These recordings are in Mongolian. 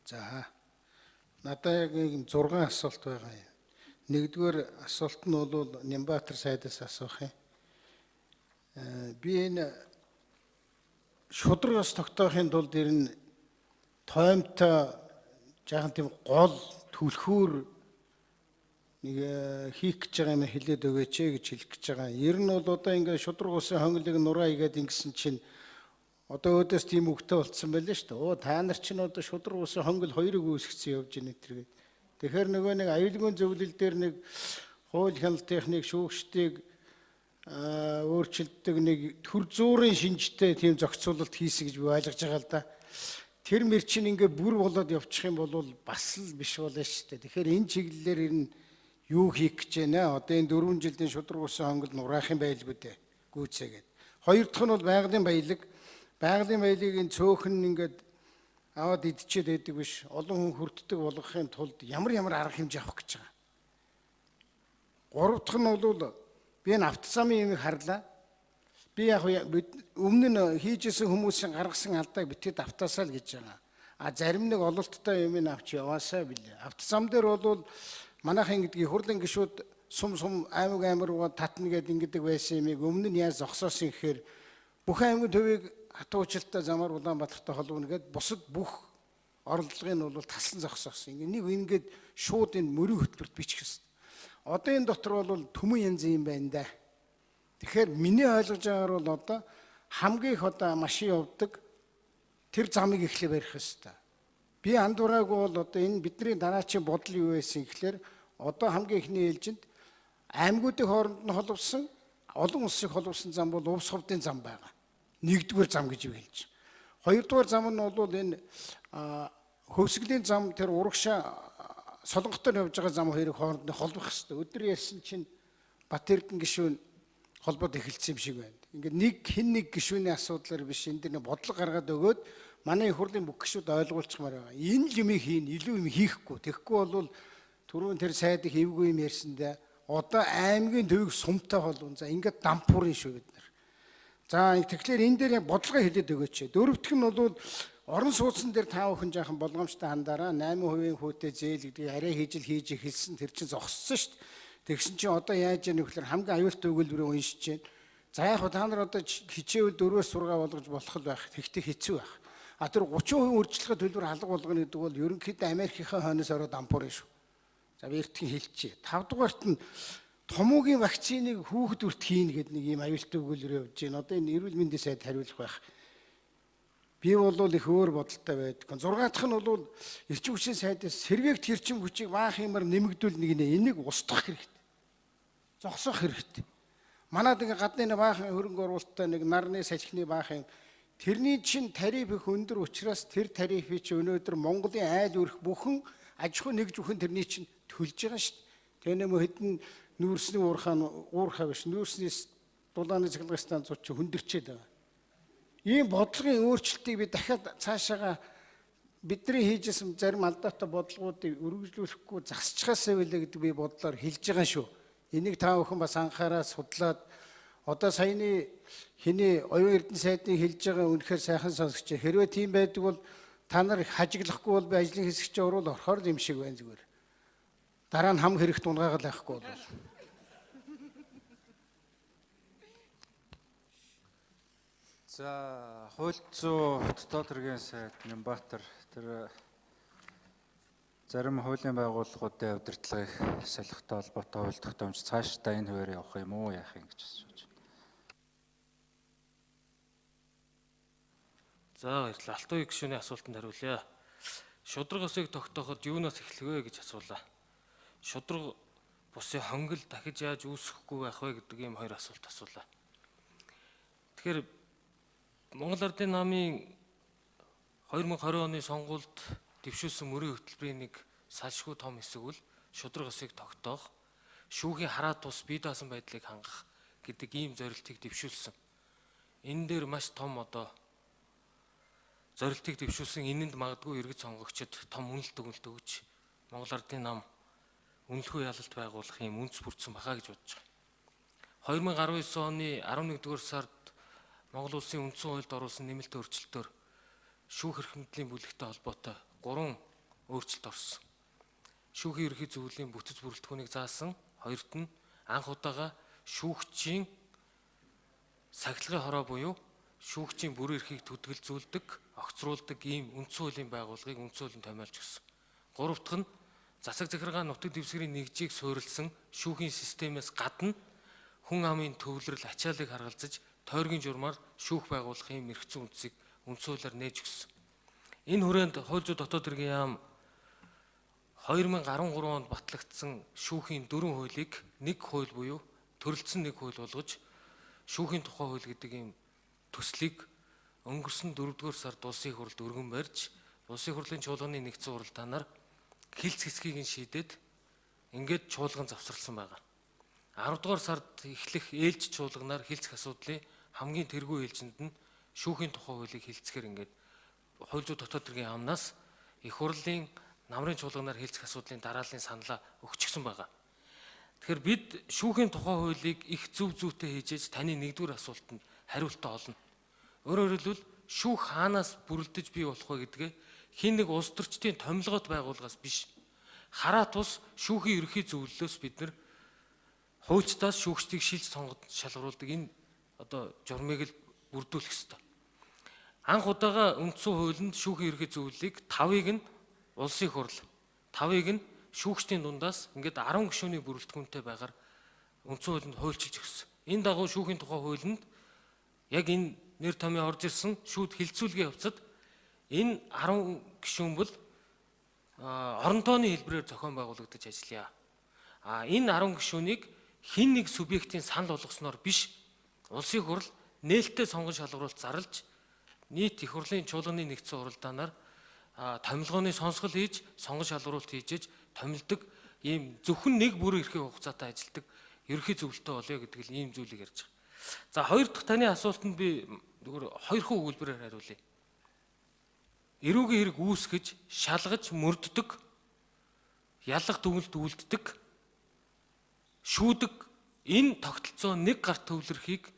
За надад яг ийм 6 асуулт байгаа юм. Нэгдүгээр асуулт нь бол Нямбатар сайдаас асуух юм. Би энэ шудраг ус тогтоохын тулд ер нь тоймтой жаахан тийм гол түлхүүр нэг хийх гэж байгаа юм хэлээд өгөөч гэж хэлэх гэж байгаа. Ер нь бол одоо ингээд шудраг усын хонглыг нураа игээд ингэсэн чинь одоо өөдөөс тийм үгтэй болцсон байлээ шүү дээ. Та нар чинь одоо шудраг усын хонгол хоёрыг үүсгэсэн явж байна тэргээд. Тэгэхээр нөгөө нэг аюулгүй зөвлөл дээр нэг хууль хяналтын нэг шүүгчдийг өөрчилдөг нэг төр зуурын шинжтэй тийм зохицуулалт хийсэн гэж би ойлгож байгаа л да. Тэр мэр чинь ингээ бүр болоод явчих юм бол бас л биш болно шүү дээ. Тэгэхээр энэ чиглэлээр ер нь юу хийх гэж байна? Одоо энэ 4 жилийн шудраг усын хонгол нураах юм байлгүй дээ. Гүйцээгээд. Хоёр дахь нь бол байгалийн баялаг. Байгалийн баялагын цөөхөн ингээд аваад идчихэд байдаг биш. Олон хүн хүрддэг болгохын тулд ямар арга хэмжээ авах гэж байгаа. Гурав дахь нь бол би энэ автозамын юмыг харлаа. Би яг өмнө нь хийжсэн хүмүүсийн гаргасан алдааг битэд автаасаа л гэж байгаа. Зарим нэг ололттой юм авч яваасаа билээ. Автозам дээр бол манайхан ингэдэг хурлын гишүүд сум аймаг татна гэдэг ингэдэг байсан юмыг өмнө нь яаж зогсоосон гэхээр бүх аймгийн төвийг хатуу уучлалтай замаар Улаанбаатартай холбоно гэд бусад бүх оролдлогыг нь бол таслан зогсоосон. Нэг ингээд шууд энэ мөрийн хөтөлбөрт бичих ёстой. Одоо энэ дотор бол төмөн янз юм байна да. Тэгэхээр миний ойлгож байгаагаар бол одоо хамгийн их одоо машин явдаг тэр замыг эхлээ барих ёстой. Би андуураагүй бол одоо энэ бидний дараачийн бодол юу байсан гэхээр одоо хамгийн ихний ээлжинд аймагуудын хооронд нь холбосон олон улсыг холбосон зам бол Увс хувдын зам байгаа. Нэгдүгээр зам гэж хэлж. Хоёрдугаар зам нь бол энэ хөвсгөлийн зам тэр урагшаа Солонготоор явж байгаа зам хоёрыг хооронд нь холбох хэрэгтэй. Өдөр ярьсан чинь Бат Эрдэнэ гишүүн холбоод эхэлсэн юм шиг байна. Ингээд нэг гишүүний асуудлаар биш энэ дэр бодлого гаргаад өгөөд манай хурлын бүх гишүүд ойлгуулчихмаар байгаа. Энэ л юм хийн, илүү юм хийхгүй. Тэгэхгүй бол түрүүн тэр сайдыг эвгүй юм ярьсандаа одоо аймгийн төвийг сумтай холбон. За ингээд дампуурын шүү бид нар. За тэгэхээр энэ дээр бодлого хэлээд өгөөч. Дөрөвдөх нь бол орон сууцсан дээр 5 хүн жаахан болгоомжтой хандараа 8% хүүтэй зээл гэдгийг арай хийж эхэлсэн тэр чинь зогссон шүү дээ. Тэгсэн чинь одоо яаж яах вэ гэхээр хамгийн аюултай өгүүлбэрийг уншиж байна. За яг та нар одоо хичээвэл 4-өөс 6 болгож болох л байх. Тэгтээ хэцүү байх. Тэр 30% үржлэхэд төлбөр алга болгоно гэдэг бол ерөнхийдөө Америкийнхаа хойноос ороод дампуурын шүү. За би эртхэн хэлчихье. 5 дугаарт нь томоогийн вакциныг хүүхэд үрт хийн гэдэг нэг юм аюултай өгүүлбэр явж байна. Одоо энэ эрүүл мэндийн сайд хариулах байх. Би бол их өөр бодолтой байдаг. 6 дахь нь бол эрчим хүчний сайдаас сэргээгт хэрчим хүчийг баах юмар нэмэгдүүл нэг нэ энийг устгах хэрэгтэй. Зогсоох хэрэгтэй. Манайд ингээ гадны баахан хөрөнгө оруулалттай нэг нарны салхины баахан тэрний чинь тариф их өндөр учраас тэр тарифыг чи өнөөдөр Монголын айл өрх бүхэн аж ахуй нэг зөвхөн тэрний чинь төлж байгаа шүү дээ. Тэгээ нэмэ хэдэн нүүрсний уурхаа биш нүүрсний дулааны цэглэг станцууд чи хөндөрчээд байгаа. Ийм бодлогын өөрчлөлтийг би дахиад цаашаага бидний хийжсэн зарим алдаатай бодлогуудыг үргэлжлүүлэхгүй засчихаасаа байлаа гэдэг би бодлоор хэлж байгаа шүү. Энийг та бүхэн бас анхаараа судлаад одоо саяны хиний оюун эрдэнэ сайдын хэлж байгаа үнэхээр сайхан сонсогч. Хэрвээ тийм байдаг бол та нар хажиглахгүй бол би ажлын хэсэгчээ уруул орохоор юм шиг байна зүгээр. Дараа нь хам хэрэгт унгаагаад байхгүй бол. За хууль зүйн хотод хэргийн сайд Нямбатар тэр зарим хуулийн байгууллагуудын удирдлагыг солихтой холбоотой хууль тогтоомж цаашдаа энэ хуваар явах юм уу яах юм гэж асууж байна. За баярлалаа. Алтан үе гишүүний асуултанд хариулъя. Шудраг усыг тогтооход юунаас эхлэх вэ гэж асуулаа. Шудраг бусын хонгил дахиж яаж үүсэхгүй байх вэ гэдэг ийм хоёр асуулт асуулаа. Тэгэхээр Монгол Ардын намын 2020 оны сонгуульд дэвшүүлсэн мөрийн хөтөлбөрийн нэг салшгүй том хэсэг бол шудраг усыг тогтоох, шүүхийн хараат тус бие даасан байдлыг хангах гэдэг ийм зорилтыг дэвшүүлсэн. Энэ дээр маш том одоо зорилтыг дэвшүүлсэн энэнд магадгүй иргэд сонгогчид том үнэлт өгч Монгол Ардын нам үнэлэхгүй ялалт байгуулах юм үндэс бүрдсэн бахаа гэж бодож байгаа. 2019 оны 11-р сард Монгол улсын үндсэн хуульд оруулсан нэмэлт өөрчлөлтөөр шүүх эрх мэдлийн бүлэгтэй холбоотой 3 өөрчлөлт орсон. Шүүхийн ерхий зөвлөлийн бүтэц бүрэлдэхүүнийг заасан. Хоёрт нь анх удаага шүүгчийн сахилгын хороо буюу шүүгчийн бүрэн эрхийг төдөлзүүлдэг, огцруулдаг ийм үндсэн хуулийн байгууллагыг үндсэн хуулийн томьёолж өгсөн. Гурав дахь нь засаг захиргаа нутаг дэвсгэрийн нэгжийг суурилсан шүүхийн системээс гадна хүн амын төвлөрөл ачааллыг харгалзаж тойргийн журмаар шүүх байгуулахын мэрэгцэн үндсийг үндсэн хуулиар нээж өгсөн. Энэ хүрээнд хууль зүйн дотоод хэргийн яам 2013 онд батлагдсан шүүхийн 4 хуулийг нэг хууль буюу төрөлцсөн нэг хууль болгож шүүхийн тухай хууль гэдэг ийм төслийг өнгөрсөн 4-р сард улсын их хурлд өргөн барьж улсын хурлын чуулганы нэгдсэн уралдаанаар хилц хэсгийг нь шийдээд ингээд чуулган завсарласан байгаа. 10-р сард эхлэх ээлж чуулганаар хилцэх асуудлын хамгийн тэргүй ээлжинд нь шүүхийн тухай хуулийг хилцэхээр ингээд хууль зүйн дотоод хэргийн яамнаас их хурлын намрын чуулганаар хилцэх асуудлын дарааллын саналаа өгчихсөн байгаа. Тэгэхээр бид шүүхийн тухай хуулийг их зөв зүйтэй хийж таны нэгдүгээр асуултанд хариултаа олно. Өөрөөр хэлбэл шүүх хаанаас бүрэлдэж бий болох вэ гэдгээ хин нэг улс төрчдийн томилгоод байгууллагаас биш. Хараа тус шүүхийн ерхий зөвлөлөөс бид нар хуульчдаас шүүгчдийг шилж сонгоод шалгаруулдаг энэ одоо журмыг л бүрдүүлэх ёстой. Анх удаага үндсэн хуулинд шүүхийн ерхий зөвлөлийг 5-ыг нь улсын хурл, 5-ыг нь шүүгчдийн дундаас ингээд 10 гишүүний бүрэлдэхүүнтэй байгаар үндсэн хуулинд хуульчилж өгсөн. Энэ дагуу шүүхийн тухай хуулинд яг энэ нэр томьёо орж ирсэн шүүд хилцүүлгийн явцад энэ 10 гишүүн бол орон тооны хэлбэрээр зохион байгуулагдаж ажиллая. Энэ 10 гишүүнийг хин нэг субъектийн санал болгосноор биш улсын хурл нээлттэй сонгон шалгаруулалт зарлж нийт их хурлын чуулганы нэгдсэн уралдаанаар томилгооны сонсгол хийж сонгон шалгаруулалт хийж томилдог ийм зөвхөн нэг бүрэн эрхийг хугацаатай ажилдаг ерхий зөвлөлтөө олё гэдэг л ийм зүйлийг ярьж байгаа. За хоёр дахь таны асуултанд би зөвхөн хоёр хөвгөлбөрээр хариулъя. Эрүүгийн хэрэг үүсгэж, шалгаж, мөрддөг, ялах дүгнэлт үлддэг, шүүдэг энэ тогтолцоо нэг гарт төвлөрөхийг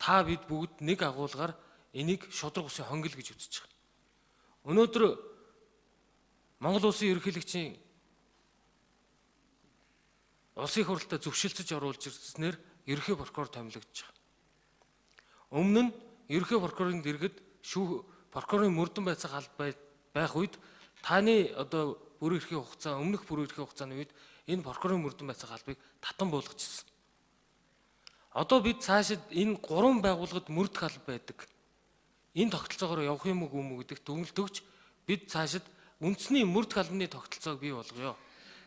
та бид бүгд нэг агуулгаар энийг шудраг усын хонгил гэж үзэж байгаа. Өнөөдөр Монгол улсын ерөнхийлөгчийн улсын их хурлаа зөвшөлдөж оруулж ирснээр ерөнхий прокурор томилогдож байгаа. Өмнө нь ерөнхий прокурорын дэргэд прокурорын мөрдөн байцаах алба байх үед таны одоо бүрэн эрхийн хугацаа өмнөх бүрэн эрхийн хугацааны үед энэ прокурорын мөрдөн байцаах албыг татан буулгачихсан. Одоо бид цаашид энэ 3 байгууллагад мөрдөх алба байдаг. Энэ тогтолцоогоор явах юм уу гүм үү гэдэг дүгнэлт өгч бид цаашид үндэсний мөрдөх албаны тогтолцоог бий болгоё.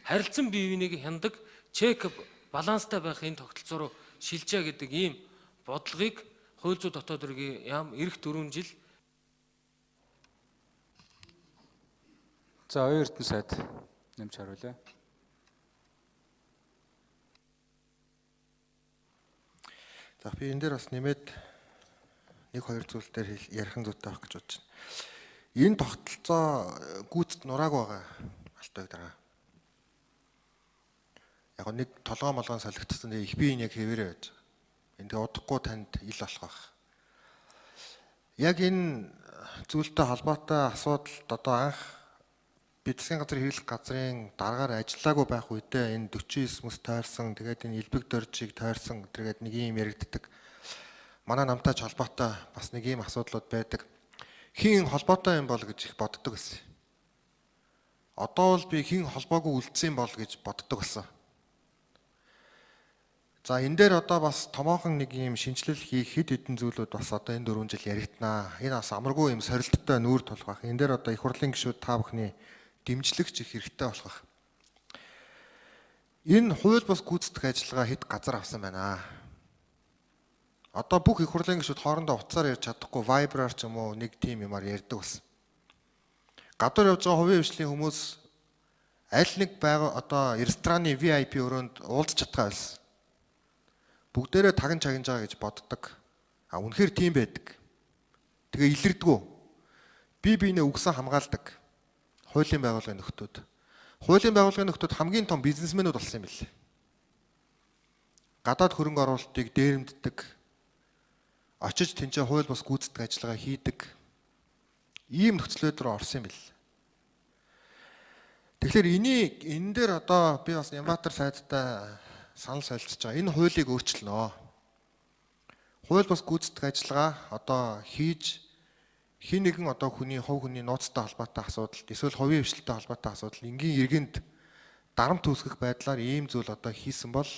Харилцан бие биенийг хяндаг чек баланстай байх энэ тогтолцоо руу шилжээ гэдэг ийм бодлогыг хууль зүйн дотоод хэргийн яам эх 4 жил. За оюун эрдэнэ сайд нэмж хариулъя. За би энэ дээр бас нэмээд нэг хоёр зүйл дээр ярих зүйтэй авах гэж бодож байна. Энэ тогтолцоо гүйцэд нурааг байгаа алтайг дараа. Яг нэг толгоо молгоон солигдсон их биеийн яг хэвээрээ байж байгаа. Энд удахгүй танд ил болох байх. Яг энэ зүйлтэй холбоотой асуудалд одоо анх бид засгийн газрын хэвлэх газрын дараагаар ажиллаагүй байх үедээ энэ 49 хүмүүс тойрсон, тэгээд энэ элбэг дөржийг тойрсон гэдэргээд нэг юм яригддаг. Манай намтай ч холбоотой бас нэг ийм асуудлууд байдаг. Хин холбоотой юм бол гэж их боддог гэсэн. Одоо бол би хин холбоогүй үлдсэн бол гэж боддог болсон. За энэ дээр одоо бас томоохон нэг ийм шинжилэл хийх хэд хэдэн зүйлүүд бас одоо энэ 4 жил яригдана. Энэ бас амаргүй юм сорилттой нүүр тулах байх. Энэ дээр одоо их хурлын гишүүд та бүхний дэмжлэгч их хэрэгтэй болох байх. Энэ хууль бус гүйцэтгэх ажиллагаа хэд газар авсан байна. Одоо бүх их хурлын гишүүд хоорондоо утсаар ярьж чадахгүй Viber-аар ч юм уу нэг тим юмар ярьдаг болсон. Гадуур явж байгаа хувийн хвшлийн хүмүүс аль нэг байгаа одоо рестораны VIP өрөөнд уулзч чадгаа байсан. Бүгдээрээ таган чагнаж байгаа гэж боддог. Үнэхээр тийм байдаг. Тэгээ илэрдэггүй. Бие биенээ үгсэн хамгаалдаг. Хуулийн байгууллагын нөхдүүд. Хуулийн байгууллагын нөхдүүд хамгийн том бизнесмэнүүд болсон юм билээ. Гадаад хөрөнгө оруулалтыг дээрэмддэг. Очиж тэнцээ хууль бус гүйцэтгэх ажиллагаа хийдэг. Ийм нөхцлөд рүү орсон юм билээ. Тэгэхээр энэ дээр одоо би бас Ямбатар сайдтай санал солилцож байгаа. Энэ хуулийг өөрчилнө. Хууль бус гүйцэтгэх ажиллагаа одоо хийж хин нэгэн одоо хүний хувь хүний нууцтай холбоотой асуудал, эсвэл хувийн хвшилтэй холбоотой асуудал энгийн иргэнд дарамт үүсгэх байдлаар ийм зүйл одоо хийсэн бол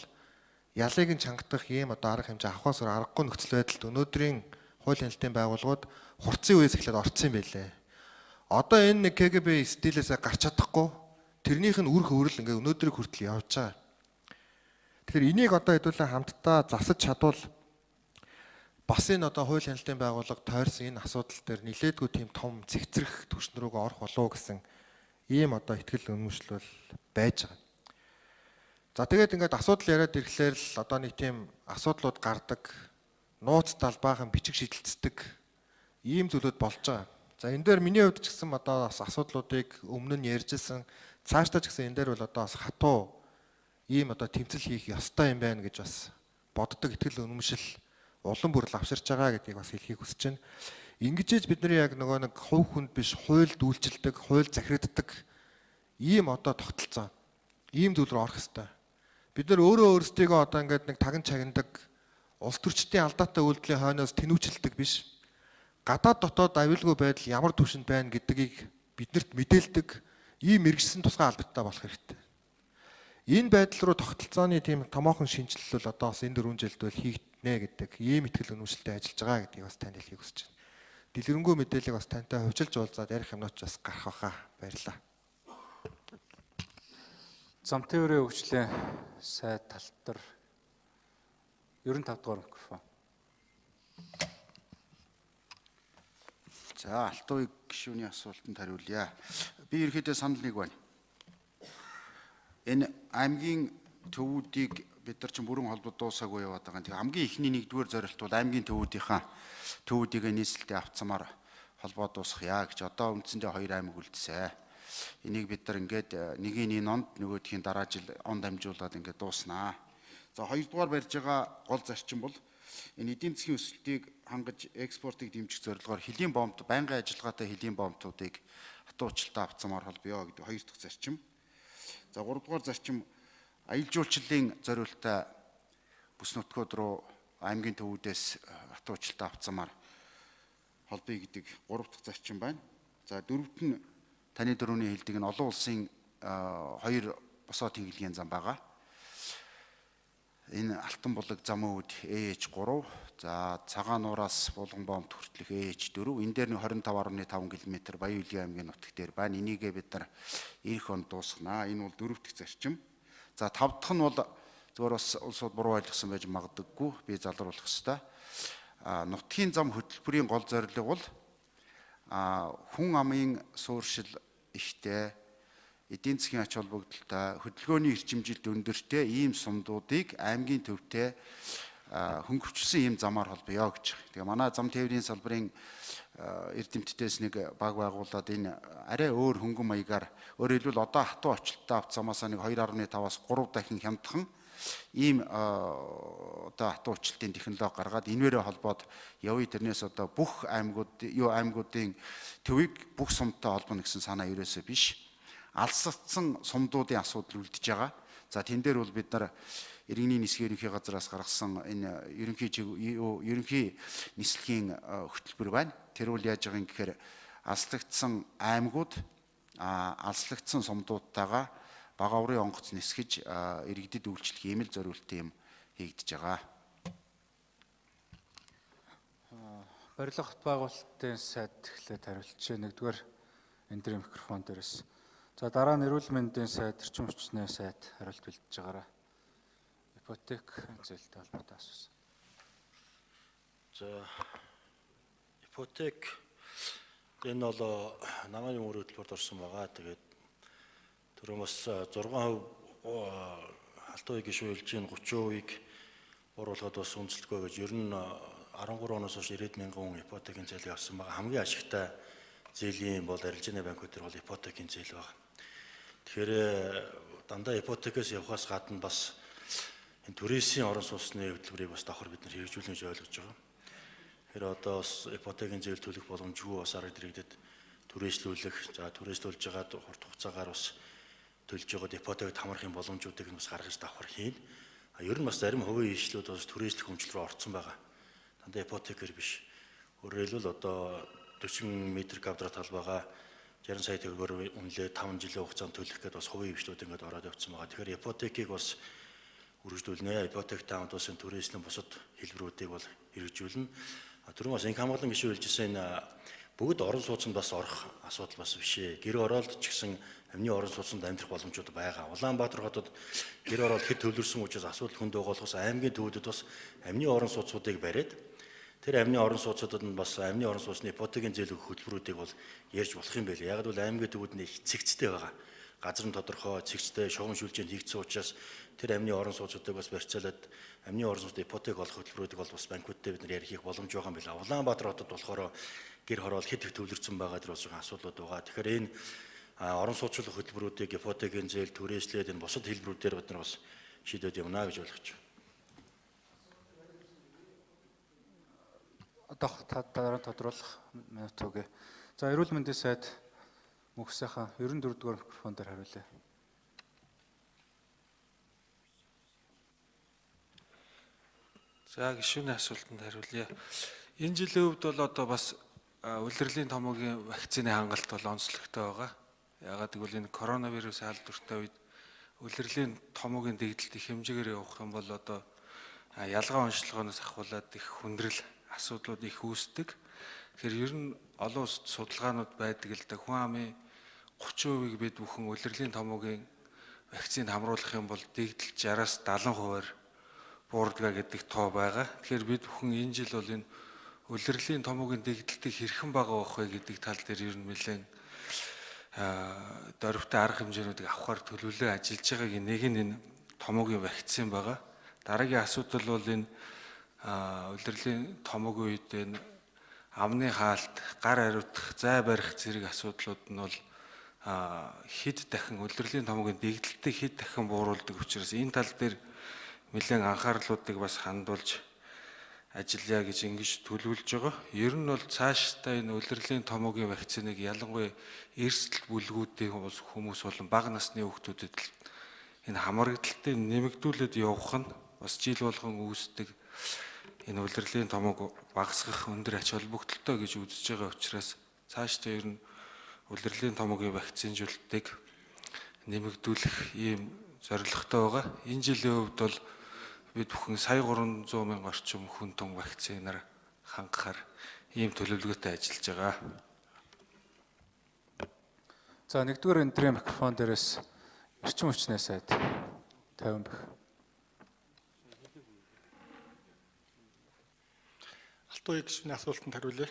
ялыг нь чангадах ийм одоо арга хэмжээ авахаас аргагүй нөхцөл байдалд өнөөдрийн хуулийн хяналтын байгууллагууд хурцын үеэс эхлээд орцсон юм байлээ. Одоо энэ нэг КГБ стилээс гарч чадахгүй тэрнийх нь үр хөврөл ингээ өнөөдрийг хүртэл явж байгаа. Тэгэхээр энийг одоо хэдүүлээ хамтдаа засаж чадвал бас энэ одоо хуулийн хяналтын байгууллага тойрсон энэ асуудал дээр нилээдгүй тийм том цэгцрэх түвшнөрөөгөө орох болов гэсэн ийм одоо ихтгэл үнэмшлэл байж байгаа. За тэгээд ингээд асуудал яриад ирэхлээр л одоо нэг тийм асуудлууд гардаг, нууц тал баахан бичиг шидэлцдэг ийм зүйлүүд болж байгаа. За энэ дээр миний хувьд ч гэсэн одоо бас асуудлуудыг өмнө нь ярьжсэн, цаашдаа ч гэсэн энэ дээр бол одоо бас хатуу ийм одоо тэмцэл хийх ёстой юм байна гэж бас боддог ихтгэл үнэмшил улам бүр лавширч байгаа гэдгийг бас хэлхийг хүсэж байна. Ингэжээж бид нар яг нөгөө нэг хувь хүнд биш хуульд үйлчилдэг, хууль захирагддаг ийм одоо тогтолцоо, ийм зүйл рүү орох ёстой. Бид нар өөрөө өөрсдийгөө одоо ингээд нэг таган чагнадаг, улс төрчдийн алдаатай үйлдэлийн хойноос тэнүүчилдэг биш. Гадаад дотоод аюулгүй байдал ямар түвшинд байна гэдгийг биднэрт мэдээлдэг ийм мэрэгсэн тусгай албаттай болох хэрэгтэй. Энэ байдал руу тогтолцооны тийм томоохон шинжилэл бол одоо бас энэ 4 жилд бол хийгднэ гэдэг ийм ихтгэл үнэмшилтэй ажиллаж байгаа гэдгийг бас танд хэлхийг хүсэж байна. Дэлгэрэнгүй мэдээллийг бас тантай хөвчилж уулзаад ярих юмнууд ч бас гарах байхаа. Баярлалаа. Зам тээврийн хөгжлийн сайд талтар 95 дугаар микрофон. За Алтуй гишүүний асуултанд хариулъя. Би ерөөхдөө санал нэг байна. Энэ аймгийн төвүүдийг бид нар ч бүрэн холбоод дуусаагүй яваад байгаа. Тэгээ хамгийн ихний нэгдүгээр зорилт бол аймгийн төвүүдийг нийслэлдээ авцсамаар холбоод дуусгая гэж одоо үндсэндээ 2 аймаг үлдсэн. Энийг бид нар ингээд нэгийн энэ онд нөгөөдхийн дараа жил онд амжуулаад ингээд дууснаа. За хоёрдугаар барьж байгаа гол зарчим бол энэ эдийн засгийн өсөлтийг хангаж экспортыг дэмжих зорилгоор хөлийн бомб байнгын ажиллагаатай хөлийн бомбуудыг хатуучилтаа авцсамаар холбоё гэдэг хоёр дахь зарчим. За 3 дугаар зарчим аялал жуулчлалын зориултаа бүс нутгууд руу аймгийн төвүүдээс хатуучилтаа авцсамаар холбоё гэдэг 3 дахь зарчим байна. За дөрөвт нь таны дөрөвний хэлдэг нь олон улсын 2 босоо тэнглэгийн зам байгаа. Энэ Алтан булаг замын үүд ЭH3, за цагаан нуураас Булган бомбд хүртэлх ЭH4, энэ дээр нь 25.5 км Баян-Улгийн аймгийн нутаг дээр байна. Энийгээ бид нар эх онд дуусгана. Энэ бол 4 дахь зарчим. За 5 дахь нь бол зөвөр бас улсууд буруу ойлгосон байж магадгүй. Би залруулах ёстой. Нутгийн зам хөтөлбөрийн гол зорилго бол хүн амын суурьшил ихтэй, эдийн засгийн ач холбогдолтой, хөдөлгөөний эрчимжилт өндөртэй ийм сумдуудыг аймгийн төвтэй хөнгөвчлсөн ийм замаар холбоё гэж. Тэгээ манай зам тээврийн салбарын эрдэмтдээс нэг баг байгуулад энэ арай өөр хөнгөн маягаар, өөрөөр хэлбэл одоо хатуу очилттой авт замаас нэг 2.5-аас 3 дахин хямдхан ийм одоо хатуу очилтын технологи гаргаад энээрээ холбоод явъя, тэрнээс одоо бүх аймагуудын төвийг бүх сумтай холбоно гэсэн санаа ерөөсөө биш. Алсагдсан сумдуудын асуудал үлдэж байгаа. За тэн дээр бол бид нар иргэний нисгийн ерөнхий газраас гаргасан энэ ерөнхий нислэгийн хөтөлбөр байна. Тэр бол яаж байгаа юм гэхээр алслагдсан аймагуд алслагдсан сумдуудтайгаа бага урын онгоц нисгэж иргэдэд үйлчлэх ийм л зориултын юм хийгдэж байгаа. Барилга хот байгуулалтын сайд эхлээд хариулж, нэгдүгээр энэ дэр микрофон дээрээс. За дараа нь эрүүл мэндийн сайд, эрчим хүчний сайд хариулт бэлдэж байгаарай. Ипотек зээлтэй холбоотой асуусан. За ипотек энэ бол намын мөр хөтөлбөрт орсон байгаа. Тэгээд түрүүн бас 6% Алтуй гишүүн хэлж чинь 30%-ийг оруулахад бас үнэлтгөө гэж ер нь 13 оноос хойш 90,000 хүн ипотекийн зээлийг авсан байгаа. Хамгийн ашигтай зээлийн бол арилжааны банкуд төр бол ипотекийн зээл байна. Тэгэхээр дандаа ипотекээс явахаас гадна бас энэ туризмын орон сууцны хөтөлбөрийг бас давхар бид нар хэрэгжүүлнэ гэж ойлгож байгаа. Тэгэхээр одоо бас ипотекийн зээл төлөх боломжгүй бас арга дэргэдэд түрээслүүлэх, за түрээслүүлж байгаа хурд хугацаагаар бас төлж байгаа ипотекийг хамрахын боломжуудыг бас гаргаж давхар хийн. Ер нь бас зарим хувийн ишлүүд бас түрээслэх хэмжил рүү орсон байгаа. Дандаа ипотекээр биш. Өөрөөр хэлбэл одоо 40 м2 талбайгаа 60 сая төгрөгөөр үнэлээ 5 жилийн хугацаанд төлөх гэдэг бас хувийн хвшлүүд ингээд ороод явцсан байгаа. Тэгэхээр ипотекийг бас үргэлжлүүлнэ. Ипотектэй хамт бас энэ түрээслийн бусад хэлбэрүүдийг бол хэрэгжүүлнэ. Түрүүн бас инх хамгаалан гишүүн хэлжсэн энэ бүгд орон сууцнд бас орох асуудал бас биш ээ. Гэр оролт ч гэсэн амны орон сууцнд амьдрах боломжууд байгаа. Улаанбаатар хотод гэр оролт хэд төвлөрсөн учраас асуудал хүнд байгаа болохоос аймгийн төвүүдэд бас амны орон сууцуудыг бариад тэр амны орон сууцуудад нь бас амны орон сууцны ипотекийн зээл өгөх хөтөлбөрүүдийг бол ярьж болох юм байл. Яг л аймгийн төвүүд нь их цэгцтэй байгаа. Газар нь тодорхой, цэгцтэй, шугам шүлжээнд хийгдсэн учраас тэр амны орон сууцуудыг бас барьцаалаад амны орон сууцны ипотек олох хөтөлбөрүүдийг бол бас банкудтай бид нар ярих боломж байгаа юм байна. Улаанбаатар хотод болохоор гэр хороол хэд их төвлөрсөн байгаа тэр бас асуудлууд байгаа. Тэгэхээр энэ орон сууцлах хөтөлбөрүүдийг ипотекийн зээл түрээслээд энэ бусад хэлбэрүүдээр бид нар бас шийдвэд явна гэж ойлгож байна. Одоо дараа тодруулах минут үгүй. За эрүүл мэндийн сайд мөнх сайхан 94 дугаар микрофон дээр хариулъя. За гишүүний асуултанд хариулъя. Энэ жилийн хувьд бол одоо бас улирлын томоогийн вакцины хангалт бол онцлогтой байгаа. Яагаад гэвэл энэ коронавирусын халдвартай үед улирлын томоогийн дэгдэлт их хэмжээгээр явах юм бол одоо ялгаа онцлогоноос ахуулаад их хүндрэл асуудлууд их үүсдэг. Тэгэхээр ер нь олон улсад судалгаанууд байдаг л да. Хүн амын 30%-ийг бид бүхэн улирлын томоогийн вакцинд хамруулах юм бол дэгдэл 60-аас 70% буурдаг гэдэг тоо байгаа. Тэгэхээр бид бүхэн энэ жил бол энэ улирлын томоогийн дэгдэлтийг хэрхэн бага авах вэ гэдэг тал дээр ер нь нэлээд дөрвтэй арга хэмжээнүүдийг авахар төлөвлөө ажиллаж байгаагийн нэг нь энэ томоогийн вакцин байгаа. Дараагийн асуудал бол энэ улирлын томоогийн үед энэ амны хаалт, гар хариуцах, зай барих зэрэг асуудлууд нь бол хэд дахин улирлын томоогийн дэгдэлтийг хэд дахин бууруулдаг учраас энэ тал дээр нэлээд анхаарлуудыг бас хандуулж ажиллая гэж ингэж төлөвлөж байгаа. Ер нь бол цаашдаа энэ улирлын томоогийн вакциныг ялангуяа эрсдэл бүлгүүдийн хүмүүс болон бага насны хүүхдүүдэд энэ хамрагдалтыг нэмэгдүүлээд явах нь бас жил болгон үүсдэг энэ улирлын томоог багасгах өндөр ач холбогдолтой гэж үзэж байгаа учраас цаашдаа ер нь улирлын томоогийн вакцинжуулалтыг нэмэгдүүлэх ийм зорилготой байгаа. Энэ жилийн хувьд бол бид бүхэн сая 300 мянган орчим хүн том вакцинаар хангахаар ийм төлөвлөгөөтэй ажиллаж байгаа. За нэгдүгээр энтрийн микрофон дээрээс эрчим хүчний сайд 50 бэх. Алтууи гишүүний асуултанд хариулъя.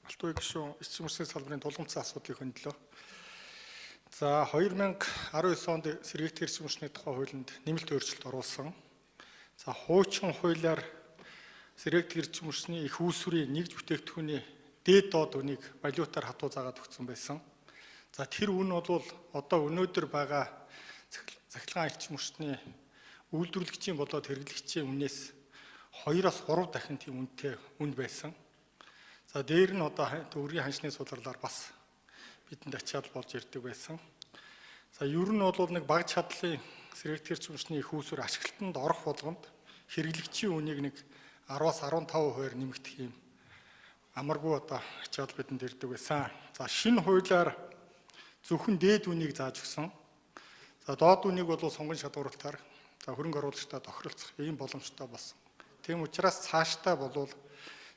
Алтууи гишүүн эрчим хүчний салбарын тулгымцсан асуудлыг хөндлөө. За 2019 онд сэргийгдэх эрчим хүчний тухай хуулинд нэмэлт өөрчлөлт оруулсан. За хуучин хуулиар сэргийгдэх эрчим хүчний их үүсвэрийн нэгж бүтээгдэхүүний дээд доод үнийг валютаар хатуу заагаад өгсөн байсан. За тэр үн бол одоо өнөөдөр байгаа цахилгаан эрчим хүчний үйлдвэрлэгчийн болоод хэрэглэгчийн үнээс 2-3 дахин тийм үнэтэй үн байсан. За дээр нь одоо төгрөгийн ханшны сулралаар бас бидэнд ачаал болж ирдэг байсан. За ер нь бол нэг баг чадлын сэргийгдэх эрчим хүчний их үүсвэр ашиглалтанд орох болгонд хэрэглэгчийн үнийг нэг 10-аас 15% нэмэгдэх юм амаргүй одоо ачаал бидэнд ирдэг байсан. За шинэ хуулиар зөвхөн дээд үнийг зааж өгсөн. За доод үнийг бол сонгон шалгуурлалтаар за хөрөнгө оруулагчдаа тохиролцох ийм боломжтой болсон. Тийм учраас цаашдаа болвол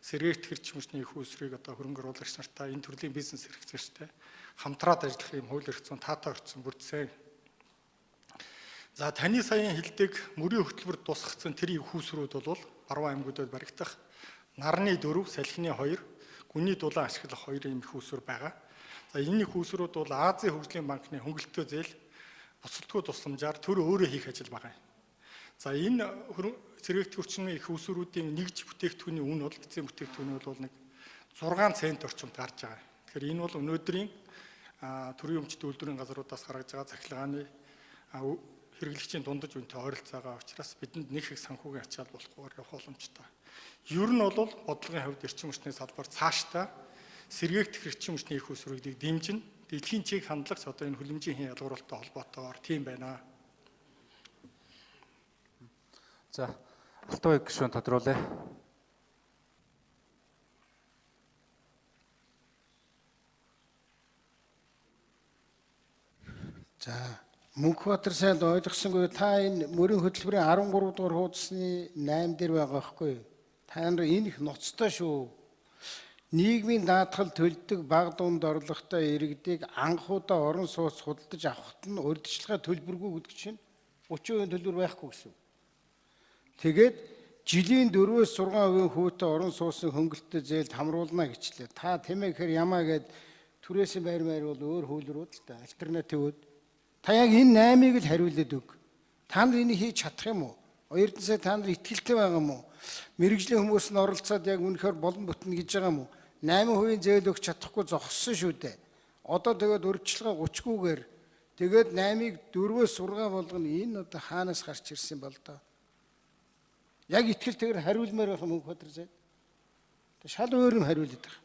сэргийгдэх эрчим хүчний их үүсвэрийг одоо хөрөнгө оруулагч нартай энэ төрлийн бизнес эрхлэгчтэй хамтраад ажиллах юм хууль эрх зүйн таатай орчсон бүрдсэн. За таны саяхан хэлдэг мөрийн хөтөлбөрт тусгацсан тэр их үүсвэрүүд бол баруун аймагуудад баригдах нарны 4, салхины 2, гүний дулаан ашиглах 2 ийм их үүсвэр байгаа. За энэ их үүсвэрүүд бол Азийн хөгжлийн банкны хөнгөлөлтөө зээл буцалтгүй тусламжаар төр өөрөө хийх ажил байгаа юм. За энэ сэргийгдэх хүчний их үүсвэрүүдийн нэгж бүтээгдэхүүний үн бол эцсийн бүтээгдэхүүний бол нэг 6 цент орчимд гарч байгаа. Тэгэхээр энэ бол өнөөдрийн төрийн өмчт үйлдвэрийн газруудаас гаргаж байгаа цахилгааны хэрэглэгчийн дундаж үнэтэй ойролцоогоо учраас бидэнд нэг их санхүүгийн ачаал болохгүйгээр явах боломжтой. Ер нь бол бодлогын хувьд эрчим хүчний салбар цаашдаа сэргийгдэх эрчим хүчний их үүсвэрийг дэмжинэ. эдхийн чиг хандлагч одоо энэ хүлэмжийн ялгууралтай холбоотойгоор тийм байна. За Алтан аяг гишүүн тодруулъя. За Мөнхбаатар сайд ойлгосонгүй та энэ мөрийн хөтөлбөрийн 13 дугаар хуудасны 8 дээр байгаа байхгүй юу? Та нар энэ их ноцтой шүү. Нийгмийн даатгал төлдөг баг дунд орлоготой иргэдийг анхудаа орон сууц худалдаж авахт нь урьдчилгаа төлбөргүй гэдэг чинь 30% төлбөр байхгүй гэсэн. Тэгээд жилийн 4-өөс 6% хүүтэй орон сууцны хөнгөлөлтөд зээлд хамруулна гэчлээ. Та тэмээхээр ямаа гээд түрээсийн байр бол өөр хуулиуд л та альтернативуд. Та яг энэ 8-ыг л хариулээд өг. Та нар энийг хийж чадах юм уу? Эрдэнэсээ та нар итгэлтэй байгаа юм уу? Мэргэжлийн хүмүүс нь оролцоод яг үнэхээр болон бүтнэ гэж байгаа юм уу? 8% зээл өгч чадахгүй зогссон шүү дээ. Одоо тэгээд урьдчилгаа 30-гүйгээр тэгээд 8-ыг 4-өөс 6 болгоно энэ одоо хаанаас гарч ирсэн бол доо. Яг итгэлтэйгээр хариулмаар байх Мөнхбаатар сайд. Шал өөр юм хариулээд байгаа.